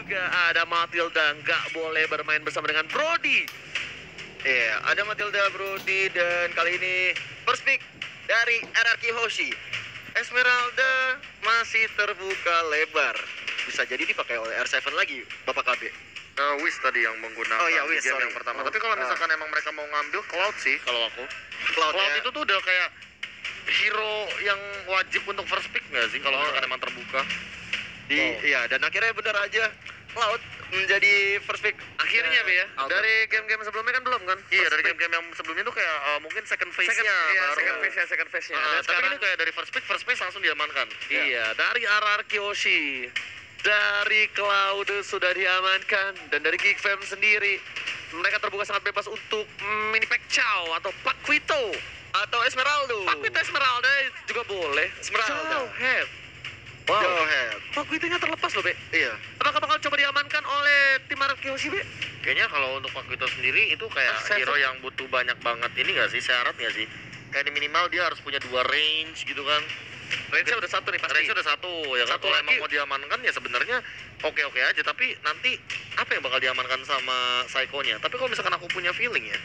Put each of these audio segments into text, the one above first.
juga ada Matilda, nggak boleh bermain bersama dengan Brody. Iya, ada Matilda, Brody, dan kali ini first pick dari RRQ Hoshi. Esmeralda masih terbuka lebar. Bisa jadi dipakai oleh R7 lagi, Bapak KB. Wiz tadi yang menggunakan Wiz, game yang pertama. Tapi kalau misalkan emang mereka mau ngambil Cloud sih, kalau aku. Cloud ya. itu tuh udah kayak hero yang wajib untuk first pick nggak sih? Kalau misalkan emang terbuka. Iya, dan akhirnya benar aja Cloud menjadi first pick Akhirnya Be ya. Alter. Dari game-game sebelumnya kan belum kan? Iya, First dari pick. game-game yang sebelumnya tuh kayak mungkin second phase-nya Iya, baru. second phase-nya. Dan Tapi sekarang ini kayak dari first pick langsung diamankan. iya, dari RRQ Hoshi, dari Cloud sudah diamankan, dan dari Geek Fam sendiri mereka terbuka sangat bebas untuk mini pack Chow atau Paquito. atau Esmeralda. Paquito Esmeralda juga boleh. Esmeralda. Jauhead. Wow. Jauhead. Paquitonya terlepas loh, Be. Iya. Apakah bakal coba diamankan oleh tim RRQ Hoshi, Be? Kayaknya kalau untuk Paquito sendiri itu kayak Seven. hero yang butuh banyak banget ini nggak sih, syarat nggak sih? Kayak di minimal dia harus punya 2 range gitu kan. Range-nya udah satu nih pasti. Range udah satu ya kan. Satu Kalau emang lagi. mau diamankan ya sebenarnya oke-oke aja, tapi nanti apa yang bakal diamankan sama Psycho-nya? Tapi kalau misalkan aku punya feeling ya,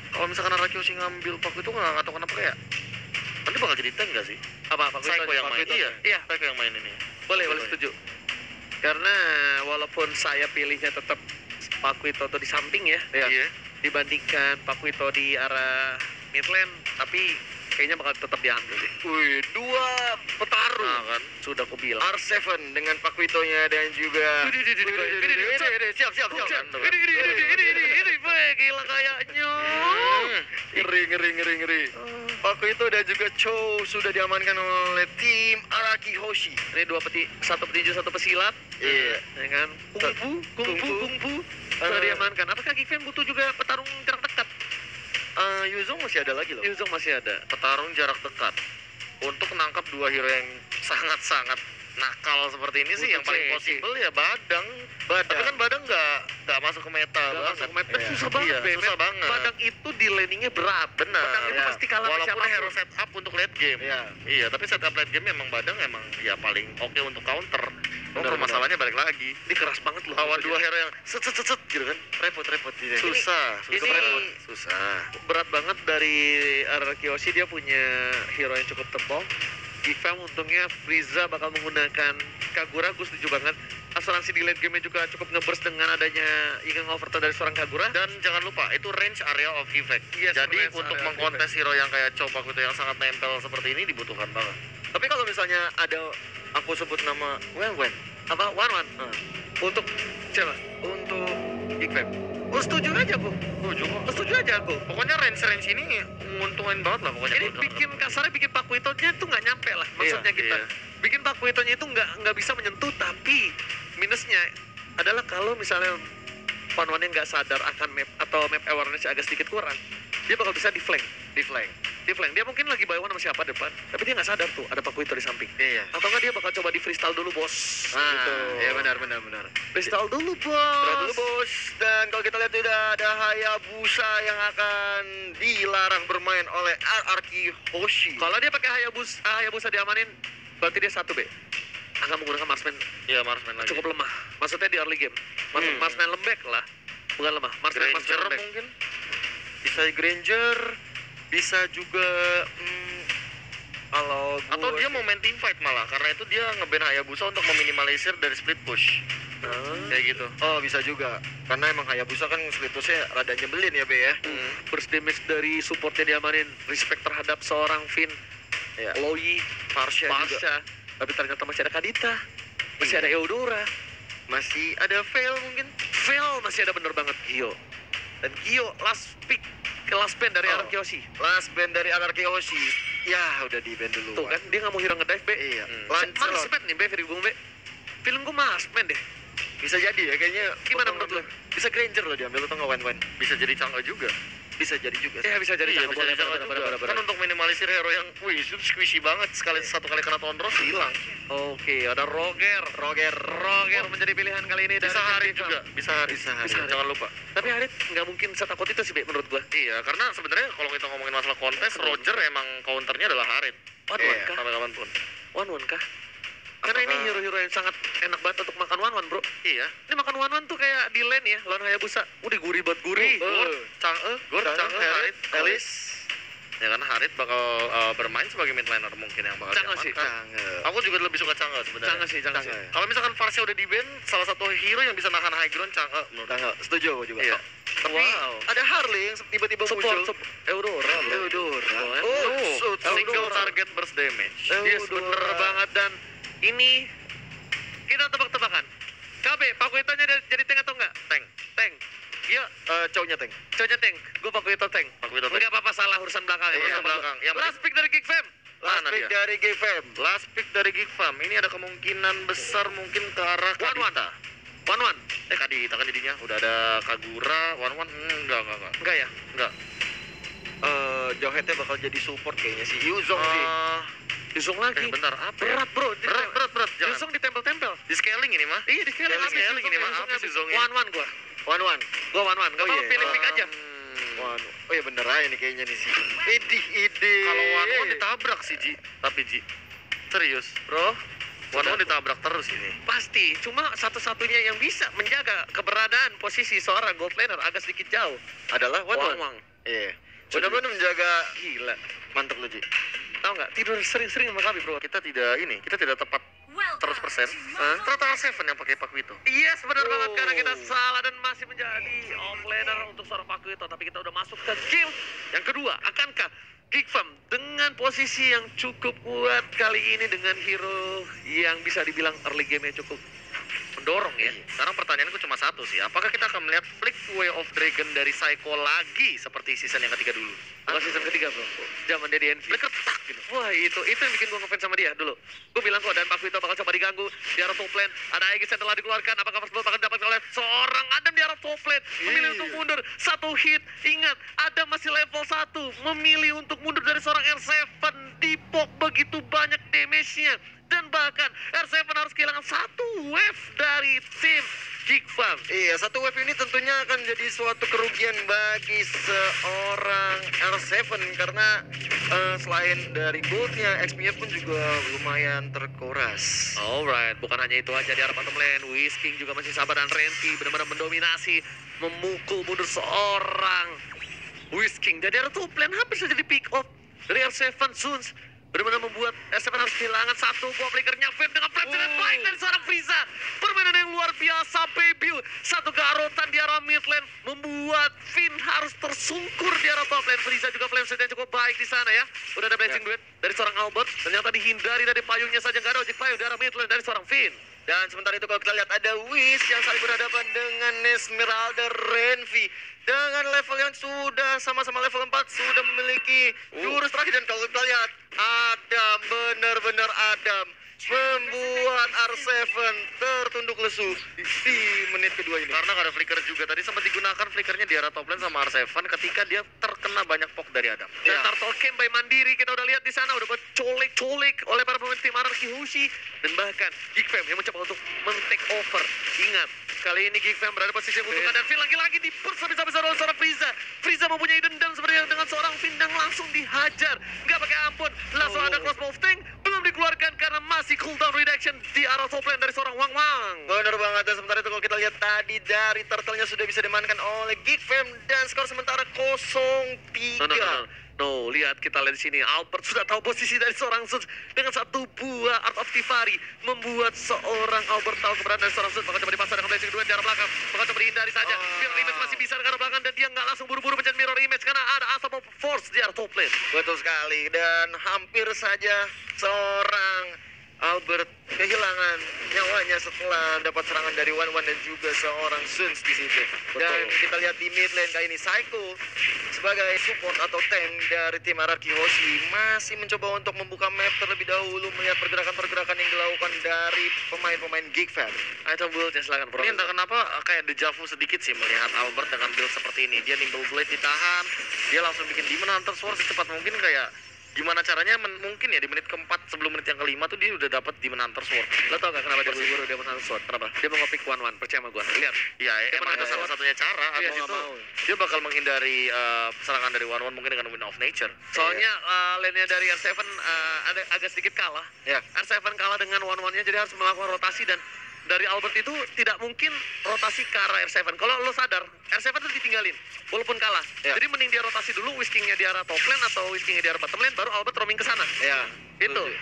kalau misalkan RRQ Hoshi ngambil Paquito nggak tahu kenapa kayak nanti bakal jadi tank nggak sih? Apa Paquito? Psycho yang main. Paquito. Iya, Iya, Psycho yang main ini. boleh Paquito. setuju. Karena walaupun saya pilihnya tetap Paquito tuh di samping ya, Iya. dibandingkan Paquito di arah mid lane, tapi kayaknya bakal tetap diambil sih. Wih, 2 petarung. Nah kan. Sudah aku bilang. R7 dengan Paquitonya dan juga Siap. Ini, gila kayaknya. ngeri. Paquito dan juga Chow sudah diamankan oleh tim Araki Hoshi. Ini satu petinju, satu pesilat. Iya. Ya kan? Kungfu. Sudah diamankan. Apakah Geek Fam butuh juga petarung jarak dekat? Yuzong masih ada lagi loh. Yuzong masih ada. Petarung jarak dekat untuk menangkap 2 hero yang sangat-sangat nakal seperti ini sih, Butuh yang paling CC. possible ya Badang. Tapi kan Badang nggak masuk ke meta banget. Masuk map, Iya. susah banget, Iya, Be. susah banget. Badang itu di landingnya berat. Benar. Badang itu Iya. pasti kalah sama Walaupun siapapun. hero setup untuk late game. Iya. Iya, tapi setup late game emang Badang emang ya paling oke untuk counter. Benar, Masalahnya balik lagi. Ini keras banget loh. Lawan 2 hero yang set gitu kan. Repot ini. Susah ini- repot. Susah. Berat banget dari RRQ Hoshi, dia punya hero yang cukup tebal. Geek Fam untungnya Frieza bakal menggunakan Kagura. Gue setuju banget. Asuransi di late game-nya juga cukup ngeburst dengan adanya Igang Overton dari seorang Kagura. Dan jangan lupa itu range area of effect. Yes, Jadi range untuk area of mengkontes hero yang kayak Chopak itu yang sangat nempel seperti ini dibutuhkan banget. Tapi kalau misalnya ada aku sebut nama Wen. Apa? One. Untuk siapa? Untuk Geek Fam. Gue setuju aja, Bu. Setuju aja aku. Pokoknya range ini nguntungin banget lah pokoknya. Ini bikin kasarnya bikin Paquitonya tuh nggak nyampe lah. Maksudnya Iya, kita iya. bikin Paquitonya itu nggak bisa menyentuh, tapi minusnya adalah kalau misalnya Panwannya nggak sadar akan map atau map awareness agak sedikit kurang, dia bakal bisa di flank. Dia mungkin lagi buy one sama siapa depan, tapi dia nggak sadar tuh ada Paquito di samping. Iya. Atau nggak dia bakal coba di freestyle dulu, bos. Gitu. Iya benar. Freestyle dulu, bos. Berat dulu bos. Dan kalau kita lihat udah ada Hayabusa yang akan dilarang bermain oleh RRQ Hoshi. Kalau dia pakai Hayabusa diamanin, berarti dia satu, Be. Akan menggunakan marksman Iya, marksman lagi. cukup lemah. Maksudnya di early game. Marksman lembek lah. Bukan lemah. Marksman Granger lembek. mungkin. Bisa Granger, bisa juga kalau Atau gua dia sih- mau main team fight malah, karena itu dia nge-ban Hayabusa untuk meminimalisir dari split push. Kayak gitu. Oh bisa juga, karena emang Hayabusa kan splitusnya rada nyebelin ya Be ya. Burst damage dari supportnya diamanin. Respect terhadap seorang Finn. Ya. Loi. Parsha juga. Pasha. Tapi ternyata masih ada Kadita. Masih ada Eudora. Masih ada Veil mungkin. Veil masih ada, bener banget. Gio. Dan Gio last pick. Last band dari Oh. RRQ Hoshi. Last band dari RRQ Hoshi. Ya udah di band dulu. Tuh kan, dia nggak mau hero ngedive, Be. Iya. Lancelot. Lancelot. Marksman nih, Be, Firibung, Be. Film gue Marksman deh. Bisa jadi ya kayaknya. Gimana menurut lo? Bisa Granger loh diambil atau nggak Wen. Bisa jadi cangga juga. Bisa jadi juga. Ya bisa jadi Iya, canggung. bisa jadi cangga juga. Kan untuk minimalisir hero yang itu squishy banget, satu kali kena tondros hilang. Oke, ada Roger menjadi pilihan kali ini dari Bisa Harit Geek Fam. juga, bisa Harit. Harit. Jangan lupa. Tapi Harit nggak mungkin setakut itu sih, Be, menurut gua. Iya, karena sebenarnya kalau kita ngomongin masalah kontes, Roger emang counternya adalah Harit. One Iya, kah? Sampai kapanpun. One kah? Karena ini Apakah- hero-hero yang sangat enak banget untuk makan one-one, bro. Iya. Ini makan one-one tuh kayak di lane ya, lawan Hayabusa. Udah gurih banget gurih. Gord, Harit, Elis. Ya kan Harit bakal bermain sebagai mid laner mungkin yang bakal Canggih sih, diamankan. Aku juga lebih suka Chang'e sebenarnya. Canggih sih. Kalau misalkan Varsha udah di ban, salah satu hero yang bisa nahan high ground Chang'e menurut aku. Setuju aku juga. Iya. Tapi ada Harley yang tiba-tiba muncul. Eudora, bro. Eudora. Single target burst damage. Yes, bener banget. Dan ini kita tebak-tebakan. KB, Pakuitonya jadi tank atau enggak? Tank. Iya, Cowoknya tank. cowoknya tank. Gue Pakuito tank. Pakuito tank. Enggak apa-apa, salah urusan belakang. Urusan ya. belakang. Yang Last pick dari Geek Fam. Last Mana pick dia? dari GFM. Last pick dari Geek Farm. Ini ada kemungkinan besar mungkin ke arah Kadita. One-one. Kadita kan jadinya. Udah ada Kagura, One. Enggak. Enggak ya? Enggak. Jauhetnya bakal jadi support kayaknya sih. Yuzong sih. Yuzong lagi. Bentar, apa ya? Berat, bro. Berat. Jangan. Yuzong ditempel-tempel. Di scaling ini mah. Iya, di scaling habis. Scaling ini mah habis Yuzongnya. One-one gua. One. Gua one-one. Gak Oh, apa-apa, iya. pilih pick aja. Oh ya bener aja nih kayaknya nih sih. Ide. Kalau One ditabrak sih Ji. Tapi Ji. Serius. Bro, One ditabrak terus ini. pasti. Cuma satu-satunya yang bisa menjaga keberadaan posisi seorang gold laner agak sedikit jauh. adalah One. Wang. Iya. Benar-benar menjaga. Gila. Mantap lu Ji. Tahu nggak? Tidur sering-sering sama kami, bro. Kita tidak tepat 100%. Total 7 yang pakai Pakuito. Yes, benar banget karena kita salah dan masih menjadi off laner untuk seorang Pakuito. Tapi kita udah masuk ke game yang kedua. Akankah Geek Fam dengan posisi yang cukup kuat kali ini dengan hero yang bisa dibilang early game-nya cukup mendorong ya? Sekarang pertanyaanku cuma satu sih. Apakah kita akan melihat Flick Way of Dragon dari Psycho lagi seperti season yang ketiga dulu? Bukan season ketiga, bro. Zaman dia di NV. Flick ketak gitu. Wah, itu yang bikin gua ngefans sama dia dulu. Gua bilang kok dan Pakuito bakal coba diganggu di arah top lane. Ada Aegis yang telah dikeluarkan. Apakah First Blood bakal didapatkan oleh seorang Adam di arah top lane? Memilih untuk mundur. Satu hit. Ingat, Adam masih level 1. Memilih untuk mundur dari seorang R7. Dipok begitu banyak damage-nya. Dan bahkan R7 harus kehilangan satu wave dari tim Geek Fam. Iya, satu wave ini tentunya akan jadi suatu kerugian bagi seorang R7 karena selain dari goldnya, XP-nya pun juga lumayan terkuras. Alright, bukan hanya itu aja di arah bottom lane, Whisking juga masih sabar dan Renti benar-benar mendominasi, memukul mundur seorang Whisking. Jadi arah top lane hampir saja di pick off dari R7 Suns. Benar-benar membuat R7 harus kehilangan satu buah flickernya Fib dengan flash dan baik dari seorang Frieza. Permainan yang luar biasa, Baby. Satu garotan di arah mid lane membuat Finn harus tersungkur di arah top lane. Frieza juga flame set yang cukup baik di sana ya. Udah ada blessing duet dari seorang Albert. Ternyata dihindari dari payungnya saja, nggak ada ojek payung di arah mid lane dari seorang Finn. Dan sementara itu kalau kita lihat ada Wiz yang saling berhadapan dengan Esmeralda Renvi dengan level yang sudah sama-sama level 4 sudah memiliki jurus terakhir. Dan kalau kita lihat Adam, benar-benar Adam membuat R7 tertunduk lesu di menit kedua ini. Karena nggak ada flicker juga. Tadi sempat digunakan flickernya di arah top lane sama R7 ketika dia terkena banyak poke dari Adam. Dan Turtle Camp by Mandiri kita udah lihat di sana udah colek-colek oleh para pemain tim Anarchy Hoshi dan bahkan Geek Fam yang mencoba untuk men-take over. Ingat, kali ini Geek Fam berada posisi yang membutuhkan dan Finn lagi-lagi dipersa habis-habisan oleh seorang Frieza. Frieza mempunyai dendam sebenarnya dengan seorang Finn dan langsung dihajar. Nggak pakai ampun, langsung ada crossbow of tank belum dikeluarkan karena masih cooldown reduction di arah top lane dari seorang Wang Wang. Benar banget. Dan sementara itu kalau kita lihat tadi dari turtle-nya sudah bisa dimainkan oleh Geek Fam dan skor sementara 0-3. No, lihat kita lihat di sini. Albert sudah tahu posisi dari seorang Suns dengan satu buah Art of Tivari membuat seorang Albert tahu keberadaan dari seorang Suns. Bakal coba dipasang dengan blessing kedua di arah belakang. Bakal coba dihindari saja. Mirror image masih bisa ke arah belakang dan dia nggak langsung buru-buru mencari mirror image karena ada Asap of Force di arah top lane. Betul sekali. Dan hampir saja seorang Albert kehilangan nyawanya setelah dapat serangan dari Wan dan juga seorang Suns di situ. Dan kita lihat di mid lane kali ini Psycho sebagai support atau tank dari tim Anarchy Hoshi masih mencoba untuk membuka map terlebih dahulu melihat pergerakan-pergerakan yang dilakukan dari pemain-pemain Geek Fam. Ayo build ya silakan bro. Ini entah kenapa kayak dejavu sedikit sih melihat Albert dengan build seperti ini. Dia nimble blade ditahan, dia langsung bikin Demon Hunter Sword secepat mungkin kayak gimana caranya mungkin ya di menit keempat sebelum menit yang kelima tuh dia udah dapat Demon Hunter Sword. Lo tau gak kenapa dia buru-buru dia menang sword? Kenapa? Dia mau nge-pick 1-1, percaya sama gue. Lihat. Ya, emang menang itu salah sword. satunya cara. Iya, Habis nggak itu mau. dia bakal menghindari serangan dari One mungkin dengan Wind of Nature. Soalnya lane-nya dari R7 ada agak sedikit kalah. Ya. R7 kalah dengan 1-1-nya, jadi harus melakukan rotasi, dan dari Albert itu tidak mungkin rotasi ke arah R7. Kalau lo sadar, R7 itu ditinggalin walaupun kalah. Ya. Jadi mending dia rotasi dulu, Whisking-nya di arah top lane atau Whisking-nya di arah bottom lane, baru Albert roaming ke sana. Ya, Itu. setuju.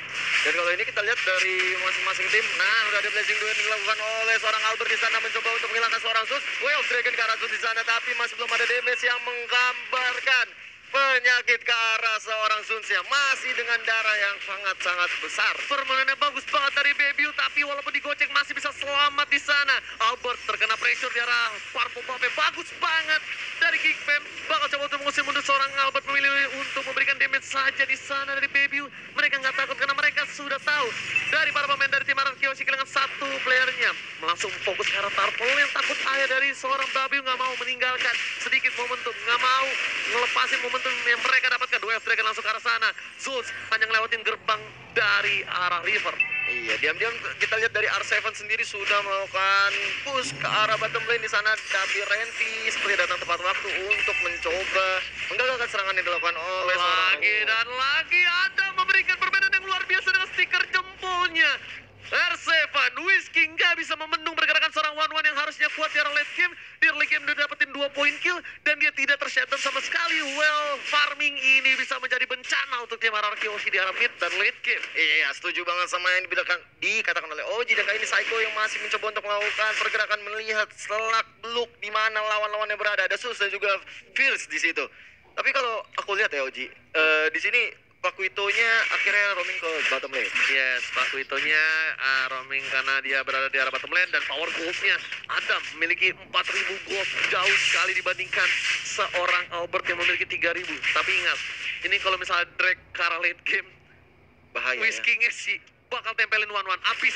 Dan kalau ini kita lihat dari masing-masing tim, nah udah ada blazing duel yang dilakukan oleh seorang Albert di sana mencoba untuk menghilangkan seorang Zeus. Way of Dragon ke arah Zeus di sana, tapi masih belum ada damage yang menggambarkan penyakit ke arah seorang Zuns yang masih dengan darah yang sangat-sangat besar. Permainannya bagus banget dari Bebiu, tapi walaupun digocek masih bisa selamat di sana. Albert terkena pressure di arah Purple Buff, bagus banget dari Geekfam. Bakal coba untuk mengusir mundur seorang Albert, memilih untuk memberikan damage saja di sana dari Bebiu. Mereka nggak takut karena mereka sudah tahu dari para pemain dari tim Araki Hoshi kehilangan satu playernya. Langsung fokus ke arah Tarpol yang takut ayah dari seorang Bebiu, nggak mau meninggalkan sedikit momentum, nggak mau ngelepasin momentum yang mereka dapatkan. Dua Dragon langsung ke arah sana. Zeus hanya ngelewatin gerbang dari arah River. Iya, diam-diam kita lihat dari R7 sendiri sudah melakukan push ke arah bottom lane di sana, tapi Renty seperti datang tepat waktu untuk mencoba menggagalkan serangan yang dilakukan oleh Lagi dan lagi ada memberikan permainan yang luar biasa dengan stiker jempolnya. R7, Whisking nggak bisa membendung pergerakan seorang One yang harusnya kuat di arah late game. Di early game dia dapetin 2 poin kill dan dia tidak tershutdown sama sekali. Well, farming ini bisa menjadi bencana untuk tim Araki Hoshi di arah mid dan late game. Iya, setuju banget sama yang dikatakan oleh Oji. Dan kali ini Psycho yang masih mencoba untuk melakukan pergerakan melihat selak beluk di mana lawan-lawannya berada. Ada Sus dan juga Fierce di situ. Tapi kalau aku lihat ya Oji, di sini Pakuitonya akhirnya roaming ke bottom lane. Yes, Pakuitonya roaming karena dia berada di arah bottom lane, dan power gold-nya Adam memiliki 4.000 gold, jauh sekali dibandingkan seorang Albert yang memiliki 3.000. Tapi ingat, ini kalau misalnya drag ke arah late game, Bahaya ya. Whisking-nya sih bakal tempelin 1-1 abis.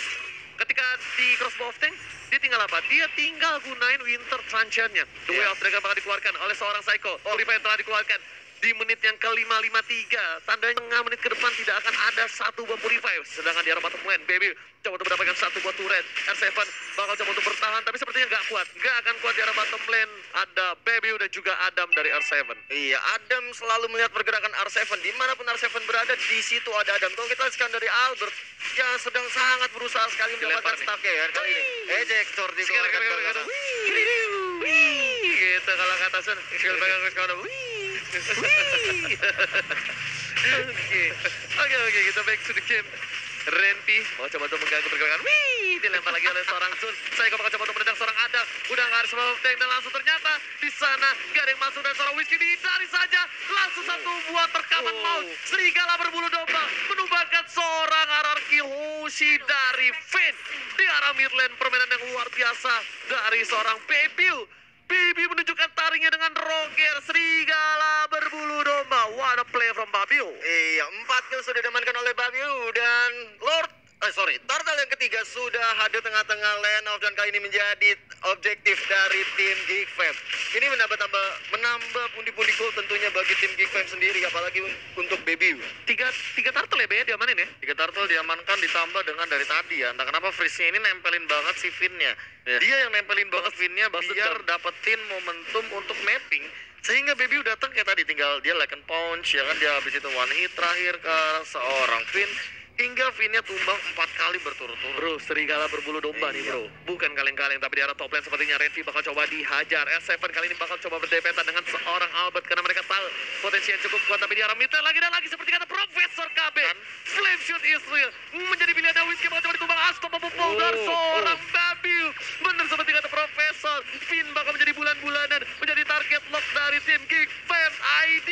Ketika di crossbow of tank, dia tinggal apa? Dia tinggal gunain Winter Truncheon-nya. The Way of Dragon bakal dikeluarkan oleh seorang Psycho. Purify telah dikeluarkan di menit yang ke-553. Tandanya tengah menit ke depan tidak akan ada satu buah Purify. Sedangkan di arah bottom lane, Baby coba untuk mendapatkan satu buah turret. R7 bakal coba untuk bertahan, tapi sepertinya nggak kuat. Nggak akan kuat di arah bottom lane. Ada Baby dan juga Adam dari R7. Iya, Adam selalu melihat pergerakan R7. Dimanapun R7 berada, di situ ada Adam. Kalau kita lihat dari Albert yang sedang sangat berusaha sekali mendapatkan nih. stacknya ya kali ini. Ejector dikeluarkan ke belakang. Wih, gitu kalau kata Sun. Skill pegang ke kanan. Oke, kita back to the game. Renty mau coba untuk mengganggu pergerakan. Wih, dilempar lagi oleh seorang Sun. Saya bakal coba untuk menendang seorang Adam. Udah nggak ada sebab tank, dan langsung ternyata di sana gak ada yang masuk, dan seorang Whisky dihindari saja. Langsung satu buah terkaman maut. Serigala berbulu domba menumbangkan seorang Araki Hoshi dari Finn di arah mid lane. Permainan yang luar biasa dari seorang Bebiu. Baby menunjukkan taringnya dengan Roger. Serigala berbulu domba. What a play from Babiu. Iya, 4 kill sudah diamankan oleh Babiu dan Turtle yang ketiga sudah hadir tengah-tengah lane off, dan kali ini menjadi objektif dari tim Geekfam. Ini menambah pundi-pundi gol tentunya bagi tim Geekfam sendiri, apalagi untuk Babiu. Tiga turtle ya, diamanin ya? 3 turtle diamankan ditambah dengan dari tadi ya. Entah kenapa Freeze-nya ini nempelin banget si Finn-nya. Ya. Dia yang nempelin banget Finn-nya Balas biar dendam. dapetin momentum untuk mapping. Sehingga Baby datang kayak tadi, tinggal dia like and punch ya kan, dia habis itu one hit terakhir ke seorang Finn. Hingga Finn-nya tumbang 4 kali berturut-turut. Bro, serigala berbulu domba nih bro. Bukan kaleng-kaleng, tapi di arah top lane sepertinya Renty bakal coba dihajar. R7 kali ini bakal coba berdepetan dengan seorang Albert karena mereka tahu potensi yang cukup kuat. Tapi di arah mid lane lagi dan lagi seperti kata Profesor KB. Flame Shoot Israel menjadi pilihan Whisky, bakal coba ditumbang Unstoppable dari seorang Babiu. Bener seperti kata Profesor, Finn bakal menjadi bulan-bulanan, menjadi target lock dari tim Geekfam ID.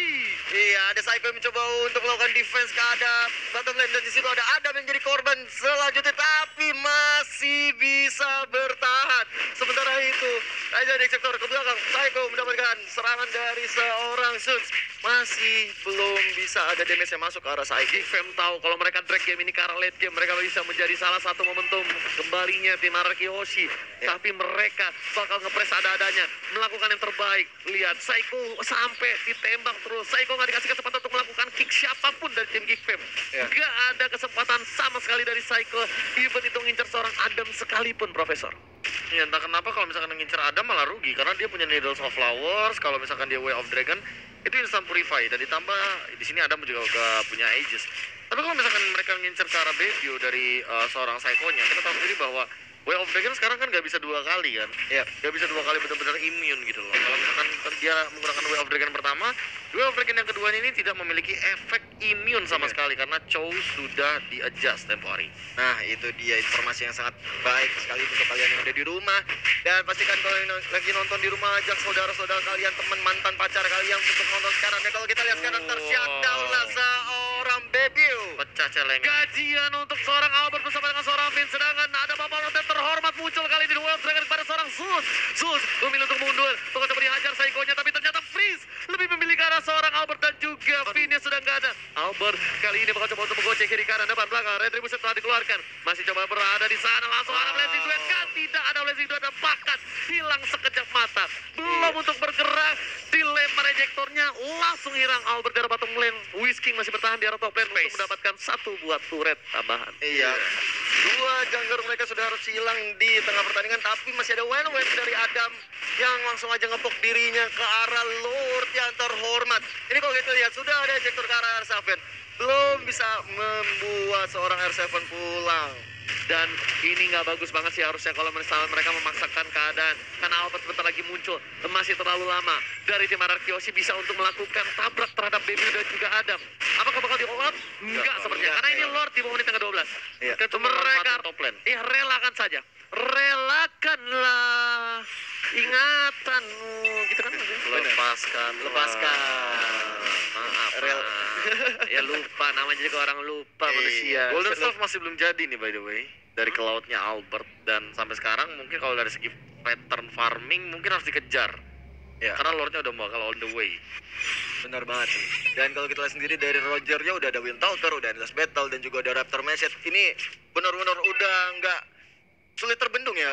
Iya, ada Psycho yang mencoba untuk melakukan defense ke ada bottom lane, dan di situ ada Adam yang jadi korban selanjutnya, tapi masih bisa bertahan. Sementara itu itu. Aja di sektor ke belakang, Psycho mendapatkan serangan dari seorang Suits. Masih belum bisa ada damage yang masuk ke arah Psycho. Gifem tahu kalau mereka drag game ini ke arah late game, mereka bisa menjadi salah satu momentum kembalinya tim Araki Hoshi. Ya. Tapi mereka bakal ngepres ada-adanya, melakukan yang terbaik. Lihat, Psycho sampai ditembak terus. Psycho nggak dikasih kesempatan untuk melakukan kick siapapun dari tim Gifem. Ya. Gak ada kesempatan sama sekali dari Psycho, even itu ngincer seorang Adam sekalipun, Profesor. Ya entah kenapa kalau misalkan ngincer Adam malah rugi karena dia punya Needles of Flowers. Kalau misalkan dia Way of Dragon itu instant purify dan ditambah di sini Adam juga udah punya Aegis. Tapi kalau misalkan mereka ngincer ke arah Baby dari seorang Psycho-nya, kita tahu sendiri bahwa Way of Dragon sekarang kan nggak bisa 2 kali kan? Ya. Nggak bisa 2 kali benar-benar immune gitu loh. Kalau misalkan dia menggunakan Way of Dragon pertama, Way of Dragon yang keduanya ini tidak memiliki efek immune sama sekali karena Chow sudah di-adjust tempo hari. Nah, itu dia informasi yang sangat baik sekali untuk kalian yang ada di rumah. Dan pastikan kalau yang lagi nonton di rumah, ajak saudara-saudara kalian, teman mantan pacar kalian untuk nonton sekarang. Dan kalau kita lihat sekarang tershutdown lah seorang Baby. Pecah celengan. Gajian untuk seorang Albert bersama dengan seorang Finn, sedangkan ada Bapak Rotet terhormat muncul kali ini di Way of Dragon kepada seorang Zeus. Zeus memilih untuk mundur, bakal coba dihajar Psycho-nya, tapi ternyata Freeze lebih memilih ke arah seorang Albert dan juga Finn yang sudah nggak ada. Albert kali ini bakal coba untuk menggocek kiri kanan depan belakang. Retribution telah dikeluarkan, masih coba berada di sana, langsung ada Blazing Duet. Kan tidak ada Blazing Duet dan bahkan hilang sekejap mata. Belum untuk bergerak, dilempar ejektornya, langsung hilang Albert dari bottom lane. Whisking masih bertahan di arah top lane untuk mendapatkan 1 buah turret tambahan. Iya. 2 jungler mereka sudah harus hilang di tengah pertandingan, tapi masih ada win-win dari Adam yang langsung aja ngepok dirinya ke arah Lord yang terhormat. Ini kalau kita lihat sudah ada ejector ke arah R7, belum bisa membuat seorang R7 pulang. Dan ini nggak bagus banget sih harusnya kalau misalnya mereka memaksakan keadaan, karena Albert sebentar lagi muncul, masih terlalu lama dari tim Araki Hoshi bisa untuk melakukan tabrak terhadap Baby dan juga Adam. Apakah bakal di-hold? Enggak sepertinya, karena ini Lord di menit yang ke-12. Iya. Mereka top lane. relakan saja, relakanlah ingatanmu gitu kan. Lepaskan. Maaf, Rel- ya lupa, namanya juga orang lupa manusia. Golden Staff masih belum jadi nih by the way dari ke lautnya Albert, dan sampai sekarang mungkin kalau dari segi pattern farming mungkin harus dikejar. Ya. Karena Lordnya udah bakal on the way. Benar banget sih. Dan kalau kita lihat sendiri dari Rogernya udah ada Windtalker, udah Endless Battle, dan juga ada Raptor Message. Ini benar-benar udah nggak sulit terbendung ya,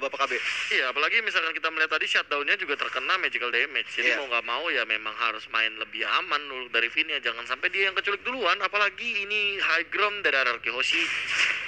Bapak KB. Iya, apalagi misalkan kita melihat tadi shutdown-nya juga terkena magical damage. Jadi Iya. mau nggak mau ya memang harus main lebih aman dulu dari Vin-nya. Jangan sampai dia yang keculik duluan. Apalagi ini high ground dari Araki Hoshi.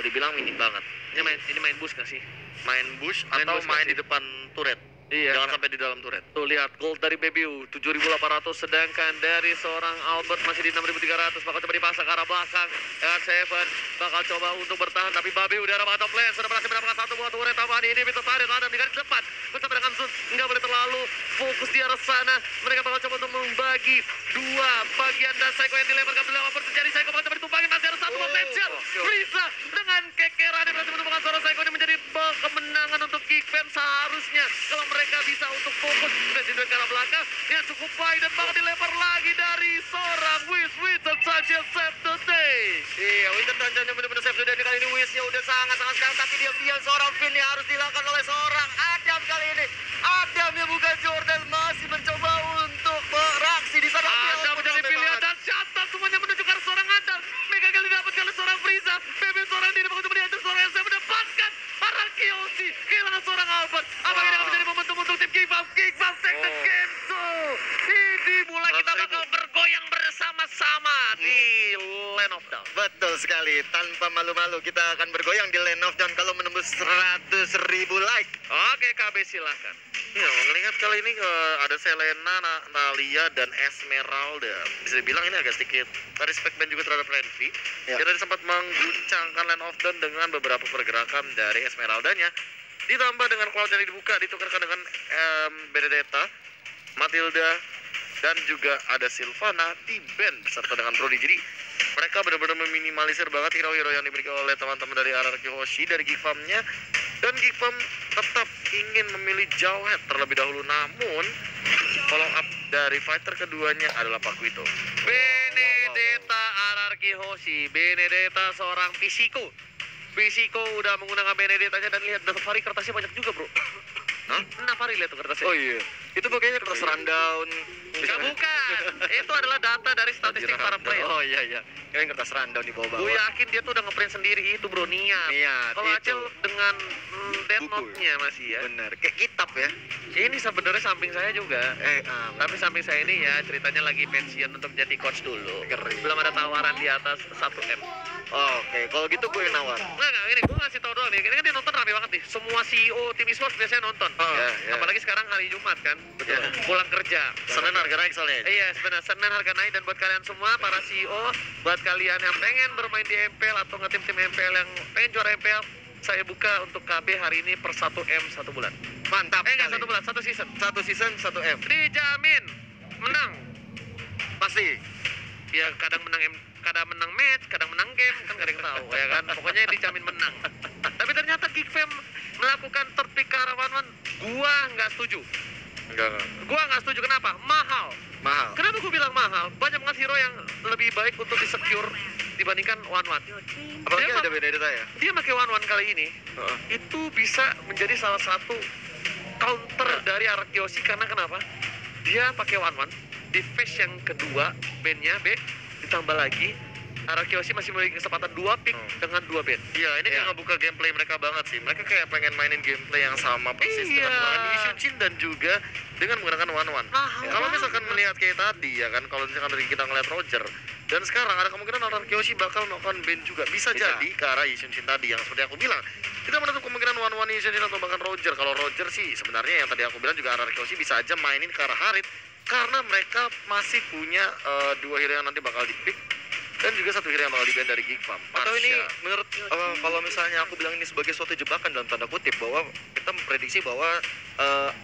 Tadi bilang minim banget. Ini main bus nggak sih? Main bush Main atau bush main nggak di depan turret. Iya. Jangan sampai di dalam turret. Tuh lihat gold dari Baby 7.800, sedangkan dari seorang Albert masih di 6.300. Bakal coba dipasang ke arah belakang. R7 bakal coba untuk bertahan, tapi Baby udah ada top lane, sudah berhasil mendapatkan 1 buah turret tambahan. Ini Peter Farid ada di garis depan bersama dengan Sun. Nggak boleh terlalu fokus di arah sana. Mereka bakal coba untuk membagi 2 bagian, dan Psycho yang dilempar ke belakang terjadi. Psycho bakal coba ditumpangin, masih ada 1 potensial. Frieza dengan kekeran yang berhasil menemukan seorang Psycho ini menjadi kemenangan untuk Geekfam. Seharusnya kalau mereka bisa untuk fokus presiden ke arah belakang, ya cukup baik, dan bakal dilempar lagi dari seorang Wizard saja save the day. Iya, Winter Dungeon yang benar-benar save sudah kali ini. Wish-nya udah sangat-sangat sekarang, tapi diam-diam seorang Finn yang harus dilakukan oleh seorang Adam kali ini. Adam yang bukan Jordan masih mencoba untuk beraksi di sana. Ada menjadi pilihan dan shutdown semuanya menuju ke arah seorang Adam. Mega kali dapat kali seorang Frieza, Baby seorang diri bakal coba dihajar seorang yang saya mendapatkan Araki Hoshi kehilangan seorang Albert. Apakah ini akan menjadi momentum untuk tim Geekfam? Geekfam take the game tuh. Ini mulai kita bakal bergoyang bersama-sama di Land of Dawn. Betul sekali, tanpa malu-malu kita akan bergoyang di Land of Dawn kalau menembus 100.000 like. Oke KB silakan. Ya, melihat kali ini ada Selena, Nalia, dan Esmeralda. Bisa dibilang ini agak sedikit respect dan juga terhadap Renvi. Ya. Kita sempat mengguncangkan Land of Dawn dengan beberapa pergerakan dari Esmeraldanya. Ditambah dengan cloud yang dibuka, ditukarkan dengan Benedetta, Matilda, dan juga ada Sylvana di band beserta dengan Brody. Jadi mereka benar-benar meminimalisir banget hero-hero yang dimiliki oleh teman-teman dari Araki Hoshi, dari Geekfam-nya. Dan Geekfam tetap ingin memilih Jawhead terlebih dahulu, namun follow up dari fighter keduanya adalah Pakuito. Benedetta Araki Hoshi. Benedetta seorang Pisiko udah menggunakan Benedettanya, dan lihat Dafari kertasnya banyak juga bro. Hah? Nafari lihat tuh kertasnya. Oh iya. Itu kayaknya kertas rundown. Enggak, bukan. Itu adalah data dari statistik para player. Oh iya. Kayaknya kertas rundown di Gue bawah-bawah. yakin dia tuh udah ngeprint sendiri itu bro, niat. Niat, Kalau itu. Acel dengan Death Buku. Note-nya masih ya. Bener. Kayak kitab ya. Ini sebenarnya samping saya juga. Tapi samping saya ini ya ceritanya lagi pensiun untuk jadi coach dulu. Keren. Belum ada tawaran di atas 1M. Oke, kalau gitu gue yang nawar. Enggak, ini gue ngasih tau doang nih. Ini kan dia nonton rame banget nih. Semua CEO tim esports biasanya nonton. Ya. Apalagi sekarang hari Jumat kan. Betul. Pulang kerja. Senin harga naik soalnya. Iya, sebenarnya Senin harga naik, dan buat kalian semua para CEO, buat kalian yang pengen bermain di MPL atau ngetim-tim MPL yang pengen juara MPL, saya buka untuk KB hari ini per 1M 1 bulan. Mantap. Enggak, sekali. 1 bulan, 1 season. 1 season 1M. Dijamin menang. Pasti. Ya kadang menang match, kadang menang game, kan gak ada yang tahu ya kan. Pokoknya dijamin menang. Tapi ternyata Geek Fam melakukan third pick ke arah One-One, gua nggak setuju. Enggak. Gua nggak setuju, kenapa? Mahal. Kenapa gue bilang mahal? Banyak banget hero yang lebih baik untuk di-secure dibandingkan One-One. Apalagi Dia ada beda ya. Dia pakai One-One kali ini, itu bisa menjadi salah satu counter dari Arceus karena kenapa? Dia pakai One-One di phase yang kedua, bandnya B, ditambah lagi Arceus masih memiliki kesempatan 2 pick dengan 2 band. Iya, ini kayak ngebuka gameplay mereka banget sih. Mereka kayak pengen mainin gameplay yang sama persis dengan menggunakan Yishunchin dan juga dengan menggunakan One-One. Kalau misalkan melihat kayak tadi ya kan, kalau misalkan dari kita ngeliat Roger, dan sekarang ada kemungkinan Arceus bakal melakukan band juga. Bisa jadi ke arah Yishunchin tadi yang seperti aku bilang. Kita menutup kemungkinan One-One Yishunchin atau bahkan Roger. Kalau Roger sih sebenarnya yang tadi aku bilang juga Arceus bisa aja mainin ke arah Harit, karena mereka masih punya 2 hero yang nanti bakal di-pick dan juga 1 hero yang bakal di-ban dari Geek Fam. Atau ini menurut kalau misalnya aku bilang ini sebagai suatu jebakan dalam tanda kutip, bahwa kita memprediksi bahwa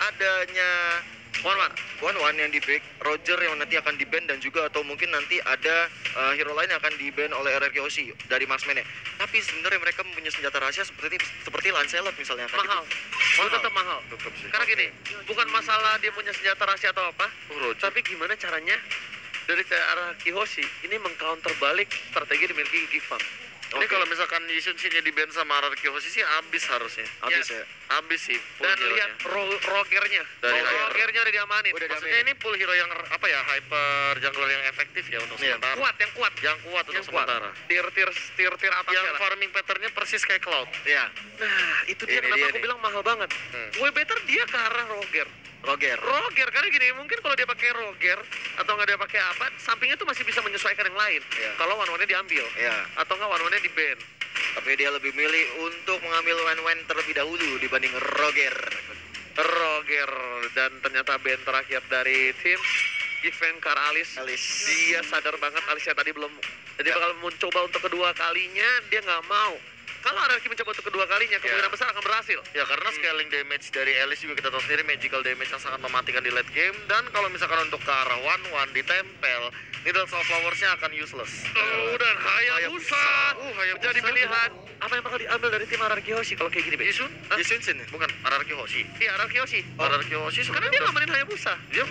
adanya One-One yang di-pick, Roger yang nanti akan di-ban, dan juga atau mungkin nanti ada hero lain yang akan di-ban oleh RRQC dari marksman-nya. Tapi sebenarnya mereka mempunyai senjata rahasia seperti Lancelot misalnya. Mahal. Tetap mahal. Karena gini, bukan masalah dia punya senjata rahasia atau apa, tapi gimana caranya dari arah Kihoshi ini mengcounter balik strategi dimiliki Geek Fam. Ini kalau misalkan Yishunchin di ban sama Arceus sih habis harusnya. Habis sih. Dan lihat rogernya. Rogernya udah diamanin. Maksudnya ini full hero yang apa ya, hyper jungler yang efektif ya untuk sementara. Yang kuat untuk sementara. Tier atas. Yang farming patternnya persis kayak Cloud. Iya. Nah, itu dia kenapa aku bilang mahal banget. Way better dia ke arah Roger, karena gini, mungkin kalau dia pakai Roger atau nggak dia pakai apa, sampingnya tuh masih bisa menyesuaikan yang lain. Kalau One-One-nya diambil, atau nggak One-One-nya di-ban. Tapi dia lebih milih untuk mengambil One-One terlebih dahulu dibanding Roger. Dan ternyata ban terakhir dari tim Geek Fam ke arah Alice. Dia sadar banget Alice tadi belum, jadi bakal mencoba untuk kedua kalinya, dia nggak mau. Kalau Araki mencoba untuk kedua kalinya, kemungkinan besar akan berhasil. Ya, karena scaling damage dari Alice juga kita tahu sendiri, magical damage yang sangat mematikan di late game. Dan kalau misalkan untuk ke arah One-One ditempel, Needle of Flowers-nya akan useless. Dan Hayabusa jadi pilihan. Apa yang bakal diambil dari tim Araki kalau kayak gini, Be? Yishunchin ya? Bukan, Arceus. Iya, Araki. Arceus Karena dia ngamanin Hayabusa. Dia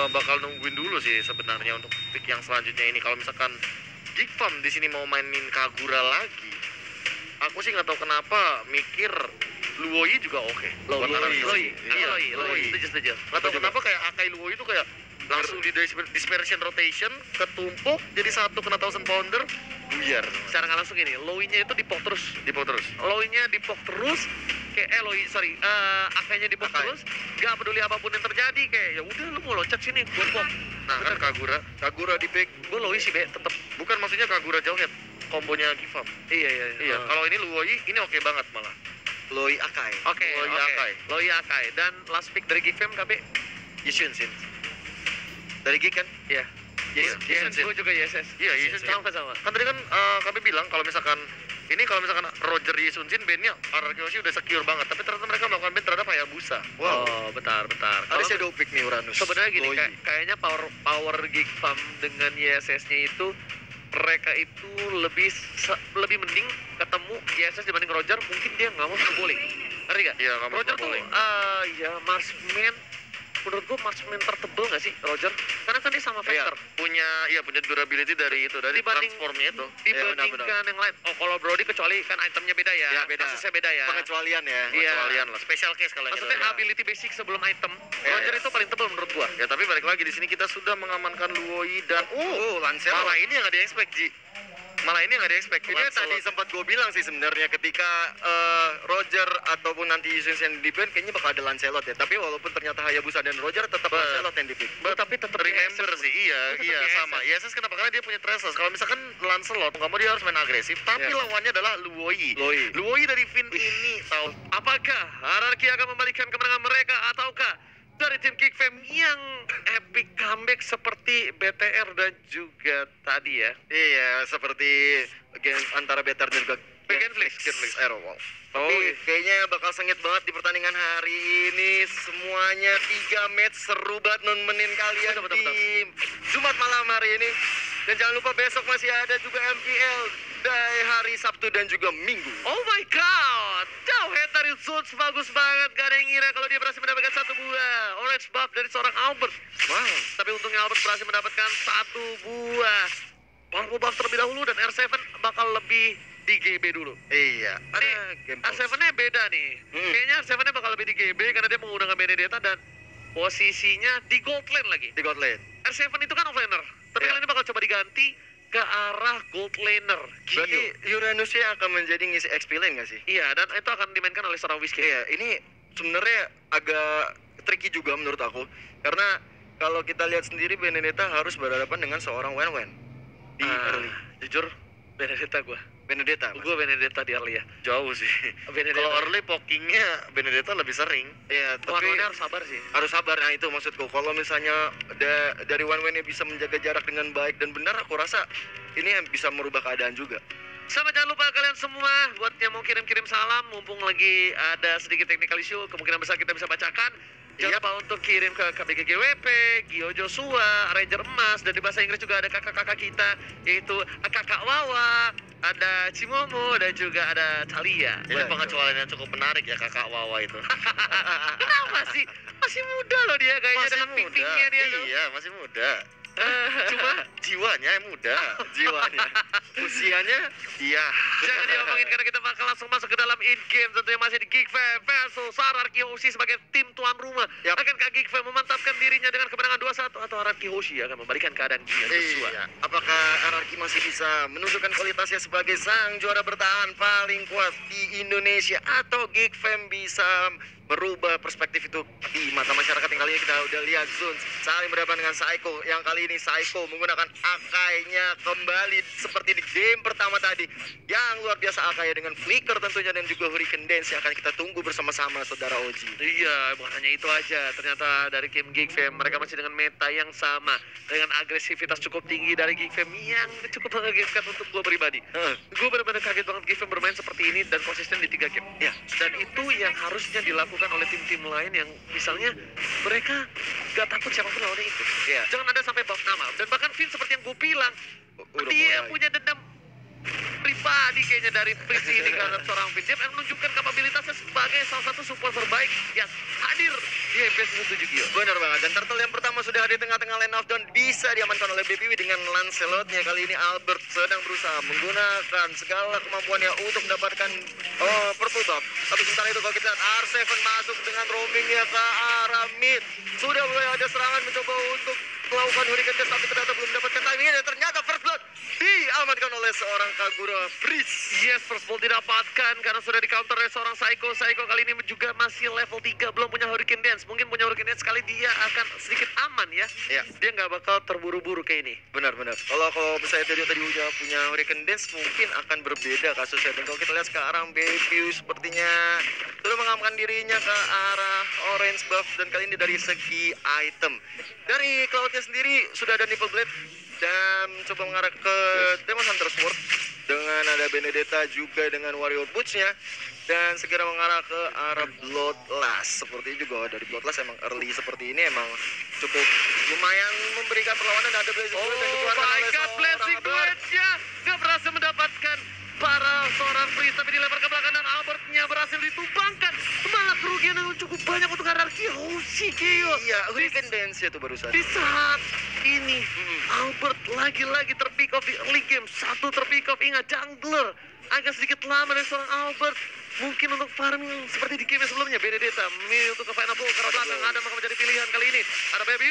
bakal nungguin dulu sih sebenarnya untuk pick yang selanjutnya ini. Kalau misalkan Geek Fam di sini mau mainin Kagura lagi, aku sih nggak tahu kenapa mikir Luoyi juga oke. Luoyi. Setuju. Nggak tahu kenapa kayak Akai Luoyi itu kayak langsung di dispersion rotation, ketumpuk jadi satu kena 1000 pounder, buyar. Secara nggak langsung gini, Luoyi-nya itu dipok terus. Luoyi-nya dipok terus, Akainya dipok terus, nggak peduli apapun yang terjadi, kayak ya udah lu mau loncat sini, gue pok. Nah kan Kagura di pick, gue Luoyi sih, Be, tetep. Bukan, maksudnya Kagura jauh head kombonya Geek Fam. Iya. Kalau ini Luoyi, ini oke banget malah. Luoyi Akai. Luoyi Akai. Dan last pick dari Geek Fam, KB? Yishunchin. Dari Geek kan? Iya. Yishunchin. Gue juga Yishunchin. Iya, Yishunchin. Sama. Kan tadi kan kami bilang kalau misalkan Roger Yishunchin bandnya Arceus udah secure banget, tapi ternyata mereka melakukan band terhadap Hayabusa. Wow. Oh, bentar. Harusnya do pick nih Uranus. Sebenarnya gini, kayaknya power Geek Fam dengan YSS-nya itu, mereka itu lebih mending ketemu YSS dibanding Roger. Mungkin dia nggak mau bully. Ngerti gak? Iya, Roger tuh marksman menurut gue marksman tertebel nggak sih Roger? Karena kan dia sama Iya, Vector. punya durability dari Dibanding- transformnya itu. Dibandingkan yang lain. Oh kalau Brody kecuali kan itemnya beda ya. Iya, beda. Kasusnya beda ya. Pengecualian ya. Iya. Kecualian lah, special case kalau yang Maksudnya itu. ability basic sebelum item. Iya, Roger iya. itu paling tebel menurut gua. Ya tapi balik lagi di sini kita sudah mengamankan Luoi dan Lancelot. malah ini yang nggak di-expect Ji. Malah ini yang nggak di-expect. Ini tadi sempat gue bilang sih sebenarnya ketika Roger ataupun nanti Yusuns yang di-pick kayaknya bakal ada Lancelot ya. Tapi walaupun ternyata Hayabusa dan Roger tetap Lancelot yang di-pick. Tapi tetap remember sih, iya sama. Yesus kenapa? Karena dia punya Threshold. Kalau misalkan Lancelot, kamu dia harus main agresif. Tapi Iya. lawannya adalah Luoi. Luoi. Luoi dari Finn ini tahu. Apakah Hierarchy akan membalikan kemenangan mereka ataukah dari tim Geek Fam yang epic comeback seperti BTR dan juga tadi ya? Iya, seperti game antara Betar dan juga Genflix. Aerowall. Tapi kayaknya bakal sengit banget di pertandingan hari ini. Semuanya 3 match seru banget nemenin kalian Betul. di Jumat malam hari ini. Dan jangan lupa besok masih ada juga MPL dari hari Sabtu dan juga Minggu. Oh my god, Jauhead dari Zones bagus banget. Gak ada yang ngira kalau dia berhasil mendapatkan 1 buah orange buff dari seorang Albert. Wow. Tapi untungnya Albert berhasil mendapatkan 1 buah Purple buff terlebih dahulu dan R7 bakal lebih di GB dulu. Iya, ada Nih, game R7-nya beda nih. Kayaknya R7-nya bakal lebih di GB karena dia menggunakan Benedetta dan posisinya di gold lane lagi. di God Lane. R7 itu kan offlaner, tapi Iya. kali ini bakal coba diganti ke arah gold laner. Berarti Uranusnya akan menjadi ngisi XP lane nggak sih? Iya, dan itu akan dimainkan oleh seorang Whiskey. Iya, ini sebenarnya agak tricky juga menurut aku. Karena kalau kita lihat sendiri Benedetta harus berhadapan dengan seorang Wen di early. Jujur, Benedetta gue. Benedetta. Mas. Gue Benedetta di early ya. Jauh sih. Benedetta. Kalau early pokingnya Benedetta lebih sering. Iya, tapi Tapi harus sabar sih. harus sabar. Nah itu maksudku. Kalau misalnya dari Wen bisa menjaga jarak dengan baik dan benar, aku rasa ini yang bisa merubah keadaan juga. Sama jangan lupa kalian semua buat yang mau kirim-kirim salam, mumpung lagi ada sedikit technical issue, kemungkinan besar kita bisa bacakan. Jangan lupa untuk kirim ke KBGGWP, Gio Joshua, Ranger Emas, dan di bahasa Inggris juga ada kakak-kakak kita, yaitu kakak Wawa, ada Cimomo, dan juga ada Thalia. Ini Betul. pengecualian yang cukup menarik ya kakak Wawa itu. Kenapa sih? Masih muda loh dia kayaknya dengan ping-pingnya dia tuh. Iya, masih muda. Cuma Jiwanya yang muda. Jiwanya. Usianya, Iya. jangan diomongin karena kita bakal langsung masuk ke dalam in-game tentunya masih di Geek Fam versus Hierarchy Hoshi sebagai tim tuan rumah. Yap. Akankah Geek Fam memantapkan dirinya dengan kemenangan 2-1 atau Hierarchy Hoshi akan membalikan keadaan Gio Joshua? Iya. Apakah RRQ masih bisa menunjukkan kualitasnya sebagai sang juara bertahan paling kuat di Indonesia, atau Geek Fam bisa merubah perspektif itu di mata masyarakat? Yang kali ini kita udah lihat Zun saling berhadapan dengan Psycho, yang kali ini Psycho menggunakan Akainya kembali seperti di game pertama tadi, yang luar biasa Akai dengan flicker tentunya dan juga Hurricane Dance yang akan kita tunggu bersama-sama saudara Oji. Iya, bukan hanya itu aja. Ternyata dari tim Geek Fam mereka masih dengan meta yang sama, dengan agresivitas cukup tinggi dari Geek Fam yang cukup mengagetkan untuk gue pribadi. Gue benar-benar kaget banget Geek Fam bermain seperti ini dan konsisten di 3 game. Ya. Dan itu yang harusnya dilakukan oleh tim-tim lain yang misalnya mereka gak takut siapapun lawannya itu. Iya. Jangan ada sampai buff nama. Dan bahkan Finn seperti yang gue bilang, Udah dia mulai. punya dendam pribadi kayaknya dari Prince ini terhadap seorang Finn. Dia akan menunjukkan kapabilitasnya sebagai salah satu support terbaik yang hadir di MPS 17 Gio. Benar banget, dan turtle yang pertama sudah di tengah-tengah lane of down, bisa diamankan oleh BBW dengan Lancelotnya. Kali ini Albert sedang berusaha menggunakan segala kemampuannya untuk mendapatkan purple buff. Tapi sementara itu kalau kita lihat R7 masuk dengan roamingnya ke arah mid. Sudah mulai ada serangan mencoba untuk melakukan Hurricane Dash, tapi ternyata belum mendapatkan timingnya, dan ternyata first blood diamankan oleh seorang Kagura Breeze. Yes, first ball didapatkan karena sudah di counter oleh seorang Psycho. Psycho kali ini juga masih level 3, belum punya Hurricane Dance. Mungkin punya Hurricane Dance kali dia akan sedikit aman ya. Iya. Dia nggak bakal terburu-buru kayak ini. Benar-benar. Kalau misalnya tadi udah punya Hurricane Dance, mungkin akan berbeda kasusnya. Dan kalau kita lihat sekarang Baby sepertinya sudah mengamankan dirinya ke arah orange buff, dan kali ini dari segi item. Dari Cloudnya sendiri sudah ada Nipple Blade dan coba mengarah ke Demon Hunter Sword dengan ada Benedetta juga dengan Warrior Boots-nya, dan segera mengarah ke arah Bloodlust. Seperti juga dari Bloodlust emang early seperti ini emang cukup lumayan memberikan perlawanan. Ada Blazing Oh Blade yang dikeluarkan my oleh god, seorang Blazing Ador. Blade-nya nggak berhasil mendapatkan para seorang Prince, tapi dilempar ke belakang dan Albertnya berhasil ditumbangkan. Malah adalah kerugian yang cukup banyak untuk RRQ Hoshi, Gio. Iya, Hurricane Dance ya tuh barusan. Di saat ini Albert lagi-lagi terpick off di early game. Satu terpick off, ingat jungler agak sedikit lama dari seorang Albert. Mungkin untuk farming seperti di game sebelumnya. Benedetta milih untuk ke final ball ke arah belakang. Adam akan menjadi pilihan kali ini. Ada Baby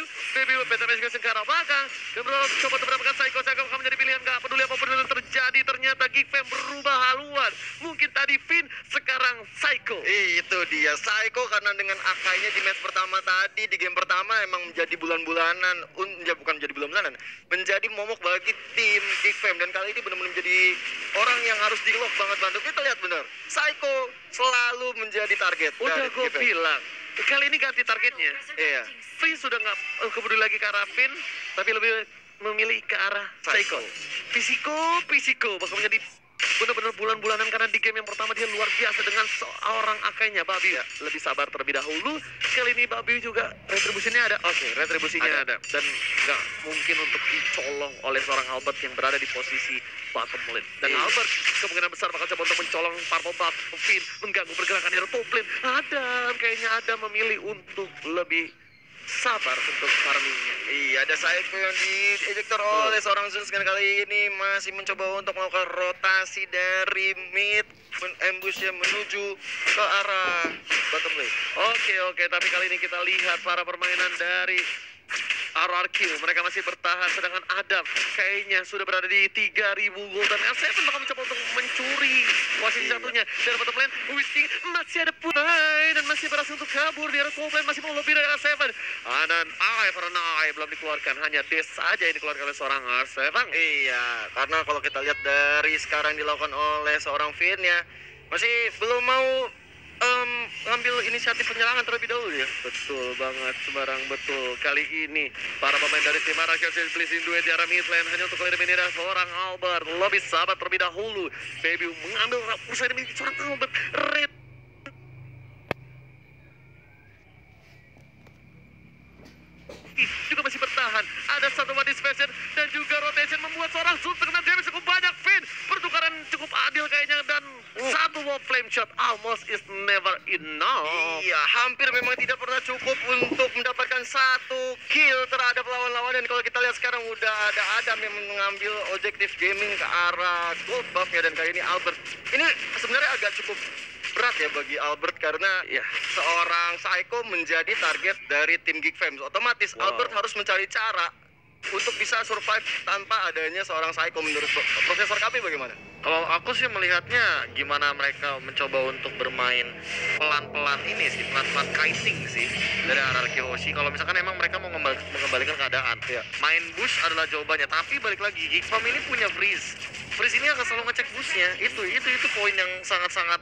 better message ke arah belakang. Gabriel coba untuk mendapatkan Psycho akan menjadi pilihan. Gak peduli apapun yang terjadi. Ternyata Geek Fam berubah haluan. Mungkin tadi Finn, sekarang Psycho. Itu dia, Psycho karena dengan Akainya di match pertama tadi, di game pertama emang menjadi bulan-bulanan, bukan menjadi bulan-bulanan, menjadi momok bagi tim Geek Fam. Dan kali ini benar-benar menjadi orang yang harus di-lock banget. Kita lihat benar, Psycho selalu menjadi target. Udah dari gue Geek Fam. bilang, kali ini ganti targetnya. Iya. Finn sudah nggak peduli lagi ke arah Finn, tapi lebih memilih ke arah Psycho. Fisiko bakal menjadi benar-benar bulan-bulanan karena di game yang pertama dia luar biasa dengan seorang Akainya. Babi ya, lebih sabar terlebih dahulu. Kali ini Babi juga retribusinya ada. Oke, retribusinya ada. Dan nggak mungkin untuk dicolong oleh seorang Albert yang berada di posisi bottom lane. Dan Albert kemungkinan besar bakal coba untuk mencolong purple buff Finn, mengganggu pergerakan hero top lane. Kayaknya ada memilih untuk lebih sabar untuk farmingnya. Iya, ada Psycho yang diejector oleh seorang Zeus kan kali ini masih mencoba untuk melakukan rotasi dari mid, ambushnya menuju ke arah bottom lane. Oke, tapi kali ini kita lihat para permainan dari RRQ, mereka masih bertahan, sedangkan Adam kayaknya sudah berada di 3000 gold dan R7 bakal mencoba untuk mencuri posisi satunya dari bottom lane. Whisking masih ada putai dan masih berhasil untuk kabur di arah top lane, masih mau lebih dari R7. Dan Eye belum dikeluarkan, hanya Des saja yang dikeluarkan oleh seorang R7. Iya, karena kalau kita lihat dari sekarang dilakukan oleh seorang Finn ya, masih belum mau ngambil inisiatif penyerangan terlebih dahulu ya. Betul banget, sembarang betul. Kali ini para pemain dari tim RRQ Blazing duet di arah mid lane hanya untuk eliminir seorang Albert. Lebih sahabat terlebih dahulu. Baby mengambil usaha demi seorang Albert. Red juga masih bertahan. Ada satu one dispersion dan juga rotation membuat seorang Zeus terkena damage cukup banyak. Finn pertukaran cukup adil kayaknya dan satu wall flame shot almost is never enough. Iya, hampir memang tidak pernah cukup untuk mendapatkan satu kill terhadap lawan-lawan. Dan kalau kita lihat sekarang udah ada Adam yang mengambil objektif gaming ke arah gold buff ya. Dan kali ini Albert, ini sebenarnya agak cukup berat ya bagi Albert karena ya seorang Psycho menjadi target dari tim Geek Fam. Otomatis Albert harus mencari cara untuk bisa survive tanpa adanya seorang Psycho. Menurut Profesor Kapi bagaimana? Kalau aku sih melihatnya gimana mereka mencoba untuk bermain pelan-pelan ini sih, pelan-pelan kiting sih dari RRQ Hoshi. Kalau misalkan emang mereka mau mengembalikan keadaan, main bush adalah jawabannya. Tapi balik lagi, Geek Fam ini punya freeze. Freeze ini akan selalu ngecek bushnya. Itu poin yang sangat-sangat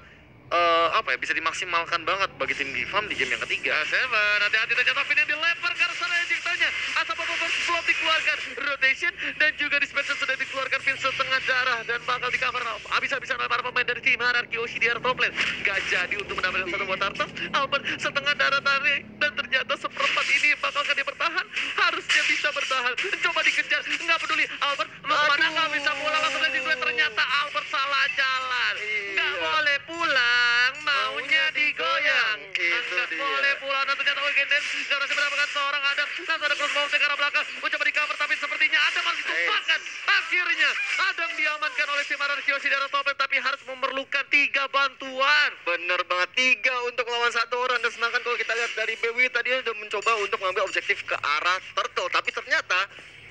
bisa dimaksimalkan banget bagi tim Geek Fam di game yang ketiga. Seven, hati-hati ternyata Finn yang dilempar ke arah sana ejectanya. Asap belum dikeluarkan, rotation dan juga dispersion sudah dikeluarkan. Finn setengah darah dan bakal di cover habis-habisan oleh para pemain dari tim RRQ Hoshi di arah top lane. Gak jadi untuk mendapatkan satu buah tartaf. Albert setengah darah tarik dan ternyata seperempat ini bakalkan dia bertahan. Harusnya bisa bertahan. Coba dikejar, nggak peduli Albert mau kemana, nggak bisa pulang langsung dari situ. Ternyata Albert salah jalan. Nggak boleh pulang, maunya digoyang. Nggak boleh pulang dan ternyata Weekend Dance gak berhasil mendapatkan seorang Adam. Langsung ada crossbow ke arah belakang, mencoba di cover tapi sepertinya Adam harus ditumpahkan. Akhirnya Adam diamankan oleh tim RRQ Hoshi di arah top lane, tapi harus memerlukan 3 bantuan. Bener banget, 3 untuk lawan 1 orang. Dan sedangkan kalau kita lihat dari Bewi tadi udah mencoba untuk mengambil objektif ke arah turtle, tapi ternyata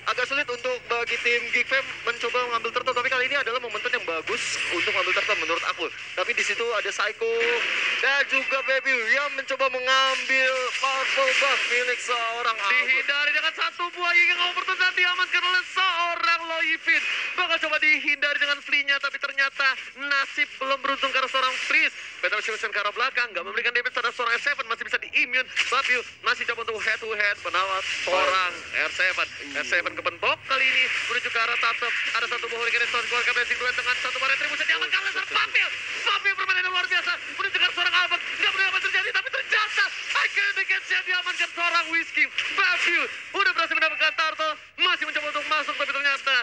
agak sulit untuk bagi tim Geek Fam mencoba mengambil turtle. Tapi kali ini adalah momentum yang bagus untuk mengambil turtle menurut aku. Tapi di situ ada Psycho dan juga Baby yang mencoba mengambil powerful buff milik seorang Albert. Dihindari dengan satu buah yang overturn dan diamankan oleh seorang Loyfin. Bakal coba dihindari dengan flee-nya, tapi ternyata nasib belum beruntung karena seorang freeze. Better solution ke arah belakang, gak memberikan damage pada seorang R7, masih bisa di-immune. Babiu masih coba untuk head to head penawar seorang R7. R7 ke penbok kali ini menuju ke arah tatap. Ada satu buah Hurricane Stone keluarkan Blazing duet dengan satu buah retribusi diamankan oleh seorang Babiu permainan yang luar biasa menuju ke arah seorang Albert. Gak peduli apa terjadi, tapi ternyata akhirnya yang diamankan seorang Whisky. Babiu udah berhasil mendapatkan turtle, masih mencoba untuk masuk, tapi ternyata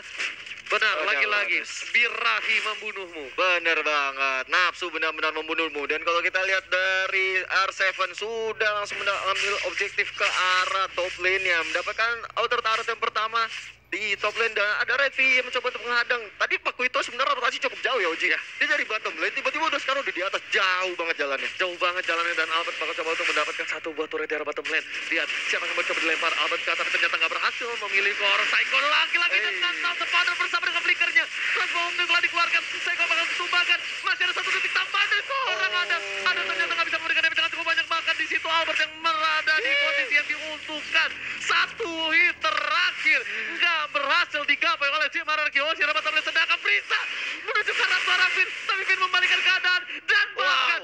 Benar, Udah lagi-lagi bagus. birahi membunuhmu. Bener banget, nafsu benar-benar membunuhmu. Dan kalau kita lihat dari R7 sudah langsung mengambil objektif ke arah top lane-nya, mendapatkan outer turret yang pertama di top lane, dan ada Redvi yang mencoba untuk menghadang. Tadi Paku itu sebenarnya rotasi cukup jauh ya Oji. Dia dari bottom lane, tiba-tiba udah sekarang udah di atas, jauh banget jalannya. Jauh banget jalannya, dan Albert bakal coba untuk mendapatkan satu buah turret di arah bottom lane. Lihat siapa yang mencoba dilempar Albert ke atas, tapi ternyata nggak berhasil. Memilih ke orang Psycho lagi-lagi dan Natal sepadan bersama dengan flickernya. Transform telah dikeluarkan, Psycho bakal ditumbangkan. Masih ada 1 detik tambahan dari seorang ada ternyata nggak bisa memberikan damage dengan cukup banyak, bahkan di situ Albert yang berada di posisi yang diuntukkan. Satu hit terakhir nggak berhasil digapai oleh tim RRQ Hoshi. Bottom lane, sedangkan Frieza menuju ke arah seorang Finn, tapi Finn membalikan keadaan dan bahkan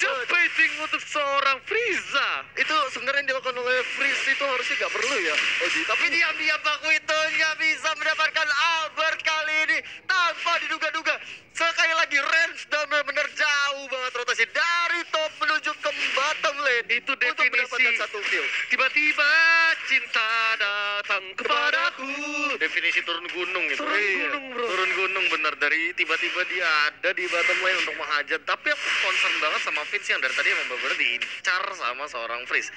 debating untuk seorang Frieza. Itu sebenarnya yang dilakukan oleh Freeze itu harusnya nggak perlu ya Oji, tapi diam-diam Paku itu nggak bisa mendapatkan Albert kali ini tanpa diduga-duga. Sekali lagi range dan benar-benar jauh banget rotasi dari top menuju ke bottom lane. Itu untuk mendapatkan definisi satu kill. tiba-tiba cinta datang kepadaku. Definisi turun gunung itu. Turun gunung, bro. Turun gunung bener, dari tiba-tiba dia ada di bottom lane untuk menghajat. Tapi aku concern banget sama Finn yang dari tadi emang bener-bener diincar sama seorang Freeze.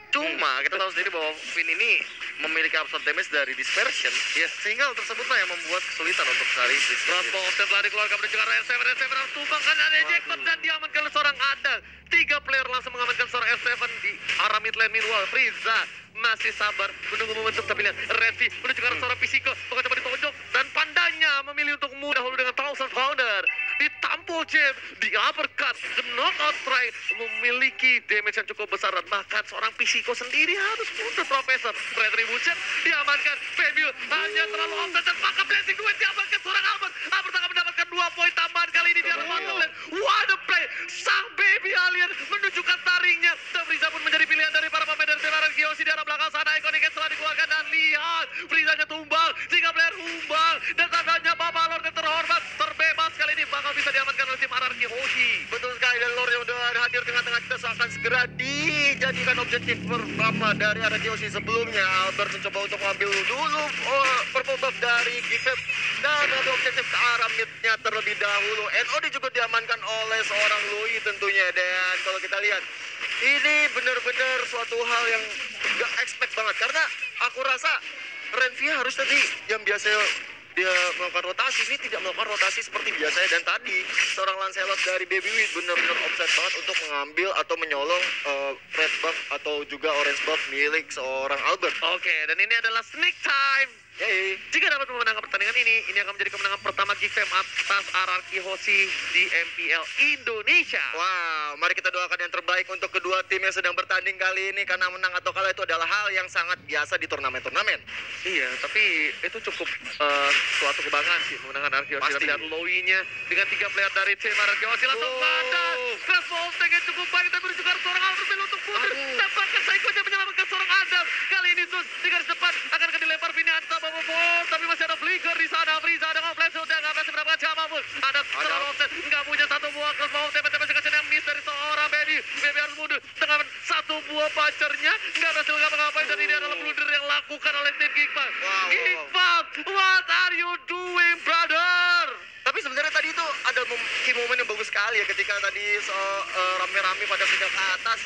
Cuma kita tahu sendiri bahwa Finn ini memiliki absorb damage dari dispersion, ya, sehingga hal tersebutlah yang membuat kesulitan untuk cari Freeze. Crossbow offset telah dikeluarkan menuju ke arah R7 harus tumbang, kan ada ejector dan diamankan oleh seorang Adal. 3 player langsung mengamankan seorang R7 di arah mid lane. Meanwhile Frieza masih sabar menunggu momentum, tapi lihat Redvi menuju ke arah seorang Pisiko, bakal coba ditonjok dan pandanya memilih untuk dahulu dengan Thousand Pounder. Ditampol jab, di uppercut, the knockout strike, memiliki damage yang cukup besar, dan bahkan seorang Pisiko sendiri harus mundur. Profesor Retribution diamankan, Fabio hanya terlalu offset dan maka blessing duet diamankan seorang Albert. Albert akan mendapatkan 2 poin tambahan kali ini di arah bottom lane. What a play, sang baby alien menunjukkan taringnya, dan Frieza pun menjadi pilihan dari para pemain dari Tebaran Kiyoshi di arah belakang sana. Iconic setelah dikeluarkan dan lihat Frieza-nya tumbang, 3 player tumbang, dan tandanya Bapak Lord yang terhormat terbebas kali ini bakal bisa diamankan oleh tim RRQ Hoshi. Betul sekali, dan Lord yang udah hadir tengah-tengah kita akan segera dijadikan objektif pertama dari RRQ Hoshi. Sebelumnya Albert mencoba untuk mengambil dulu purple buff dari Gifep dan mengambil objektif ke arah mid-nya terlebih dahulu. NOD juga diamankan oleh seorang Lui tentunya, dan kalau kita lihat ini benar-benar suatu hal yang gak expect banget, karena aku rasa Renvia harus tadi yang biasa dia melakukan rotasi, ini tidak melakukan rotasi seperti biasanya. Dan tadi seorang Lancelot dari Baby Wheat benar-benar offset banget untuk mengambil atau menyolong red buff atau juga orange buff milik seorang Albert. Oke, dan ini adalah sneak time. Yay. Jika dapat memenangkan pertandingan ini akan menjadi kemenangan pertama GFM atas RRQ Hoshi di MPL Indonesia. Wow, mari kita doakan yang terbaik untuk kedua tim yang sedang bertanding kali ini, karena menang atau kalah itu adalah hal yang sangat biasa di turnamen-turnamen. Iya, tapi itu cukup suatu kebanggaan sih memenangkan RRQ Hoshi. Pasti. Lihat Lowy-nya dengan 3 player dari tim RRQ Hoshi langsung pada Crossbow yang cukup baik, tapi menuju ke arah seorang Albert Bell untuk mundur. Tampaknya Psycho-nya menyelamatkan seorang Adam. Kali ini Sus di garis depan akan dilempar Vinianta Babobor, tapi masih ada flicker di sana. Frieza dengan flash sudah nggak berhasil mendapatkan siapapun. Ada seorang offset, nggak punya satu buah crossbow, TP-TP sekalian yang miss dari seorang Baby. Baby harus mundur dengan satu buah punchernya, nggak berhasil ngapa-ngapain, dan ini adalah blunder yang lakukan oleh tim Geekbang. Geekbang, what are you doing, brother? Tapi sebenarnya tadi itu ada key moment yang bagus sekali ya, ketika tadi rame-rame pada pindah ke atas.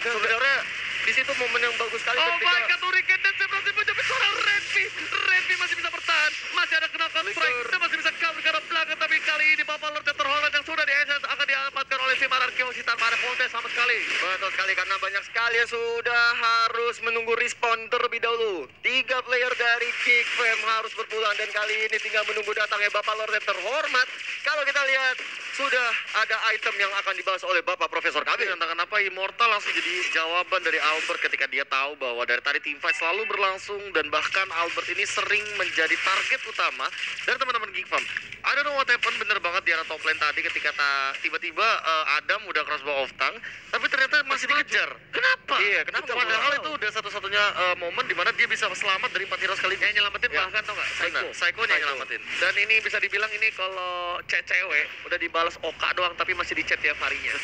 Sebenarnya di situ momen yang bagus sekali Oh ketika my god, Hurricane dan berhasil menjepit seorang Redvi. Redvi masih bisa bertahan, masih ada knockout strike, dan masih bisa cover ke arah belakang. Tapi kali ini Bapak Lord yang terhormat yang sudah di-essence akan diamankan oleh tim RRQ Hoshi tanpa ada kontes sama sekali. betul sekali, karena banyak sekali yang sudah harus menunggu respon terlebih dahulu. 3 player dari Geek Fam harus berpulang, dan kali ini tinggal menunggu datangnya Bapak Lord yang terhormat. Kalau kita lihat sudah ada item yang akan dibahas oleh Bapak Profesor Tapi kami. entah kenapa Immortal langsung jadi jawaban dari Albert ketika dia tahu bahwa dari tadi team fight selalu berlangsung, dan bahkan Albert ini sering menjadi target utama dari teman-teman Geek Farm. I don't know what happened, bener banget di arah top lane tadi ketika tiba-tiba Adam udah crossbow off tank, tapi ternyata masih dikejar. Kenapa? Iya, kenapa? Betul, Padahal betul. itu udah satu-satunya momen di mana dia bisa selamat dari 4 hero sekaligus. Yang nyelamatin Ya. bahkan tau nggak? Benar, Psycho-nya yang nyelamatin. Dan ini bisa dibilang ini kalau cewek udah dibalas Oka doang, tapi masih di chat tiap harinya.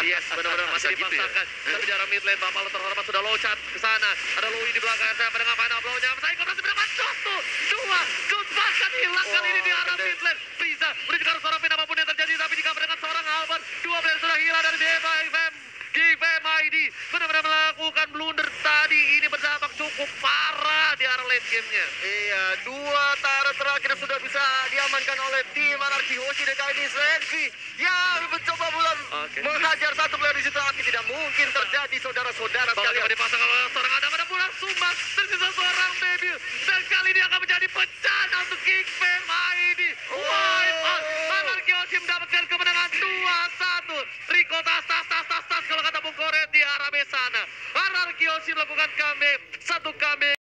Yes, benar-benar masih Bisa gitu ya? dipaksakan. Tapi di arah mid lane Bapak Lord terhormat sudah low chat ke sana. Ada Louis di belakang, saya pada ngapain uploadnya. Psycho masih mendapat Josto. dua, good bahkan hilang kali ini di arah mid lane. Bisa menunjukkan seorang pin apapun yang terjadi, tapi jika dengan seorang Albert, dua player sudah hilang dari GFM ID. Benar-benar melakukan blunder tadi, ini berdampak cukup parah di arah late game-nya. Iya, dua tara terakhir sudah bisa diamankan oleh tim Anarki Hoshi dan kali ini Sensi yang mencoba menghajar satu player di situ, tapi tidak mungkin terjadi saudara-saudara Bakal sekalian. dipasang oleh seorang ada pulang sumbang, tersisa seorang Debil, dan kali ini akan menjadi bencana untuk King Fam ID. Wipe out, Anarki Hoshi mendapatkan kemenangan 2-1. Rico tas kalau kata Bung Koret di arah sana. Anarki Hoshi melakukan comeback, satu comeback